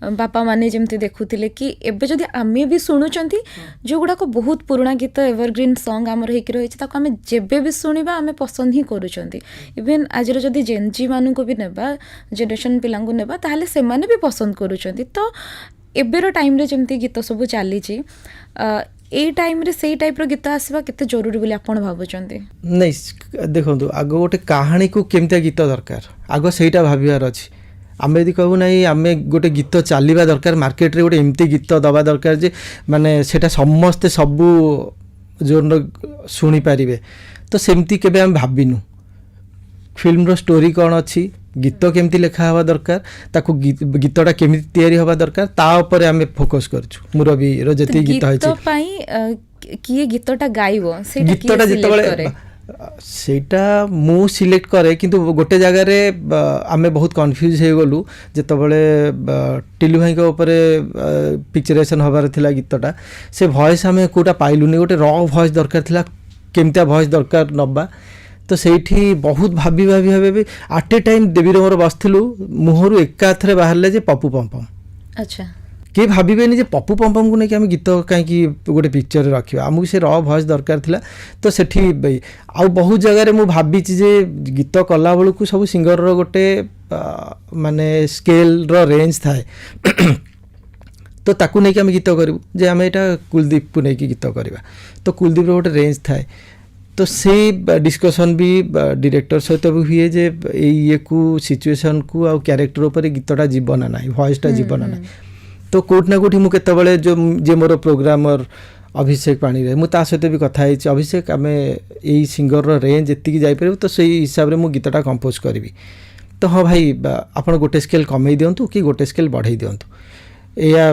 बापा माने जमती देखुथिले कि एबे जदि आमे भी शुणुचंती जो गुड़ाक बहुत पुराना गीत एवरग्रीन सॉन्ग आमर होइक रहिछि ताको आमे जेबे भी शुणिबा आमे पसंद ही करूचंती इवन आज जदि जेनजी मानू को भी नेबा जनरेशन पिलांगु नेबा ताहले से माने भी पसंद करूचंती तो एबेर टाइम रे जमती गीत सब चलीछि ए टाइम रे सेई टाइप रो गीत आसीबा केते जरूरी बोली आपण भाबुचंती नहीं देखो आग गोटे कहानी को केमतिया गीत दरकार आग सेटा भाबियार अछि आमे यदि कहू नहीं आमे गोटे गीत चलवा दरकार मार्केट रे गोटे एमती गीत दबा दरकार जे माने सेटा समस्ते सबू जोन शुणी पारिबे तो सेमती केबे हम भाबिनु फिल्म रो स्टोरी कौन अच्छी गीत केमती लिखा हवा दरकार ताको गीतटा केमती तैयारी हवा दरकार ता ऊपर आमे फोकस करछु मुरबी रो जति गीत है गीत पई किए गीतटा गाइबो सेटा गीतटा जितबळे सेटा मु सिलेक्ट करे किंतु गोटे जगह रे आमे बहुत कन्फ्यूज हे गलु जेतबळे टिलु भाई के ऊपर पिक्चरेशन हबार थिला गीतटा से वॉइस आमे कोटा पाइलुनी गोटे रॉ वॉइस दरकार थिला केमता वॉइस दरकार नबा तो सेठी बहुत भाभी भाभी भाभी आट ए टाइम देवी मोर बसलु मुहरु एकाथरे बाहरले जे पप्पू पम्पम अच्छा किए भावेनि जे पप्पू पम्पम को नहीं आम गीत कहीं गोटे पिक्चर रखा आमको से रॉ वॉइस दरकार थिला तो सेठी आउ बहुत जगह मु भावी जे गीत कला बेलू को सब सिंगर रो गोटे माने स्केल रो रेंज थाए तो ताकू नहीं आम गीत करूँ जे आम यहाँ कुलदीप को लेकिन गीत करवा तो कुलदीप रो गोटे रेंज थाए तो से डिस्कशन भी डायरेक्टर सहित भी हुए जे ये को सिचुएशन को आ क्यारेक्टर उपर गीतटा जीवन ना वॉइसटा जीवन ना तो कोट ना कोठी मु केतबळे जो जे मोर प्रोग्रामर अभिषेक पाणी रे मु ता सहित भी कथा है अभिषेक आमे एई सिंगर रो रेंज एत्ती जाई परबो तो सही हिसाब रे मु गीतटा कंपोज करबी तो हाँ भाई आपण गोटे स्केल कमे दियंतु कि गोटे स्केल बढ़ाई दियंतु या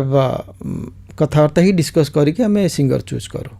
कथावार्ता ही डिस्कस करके आमे सिंगर चूज करू।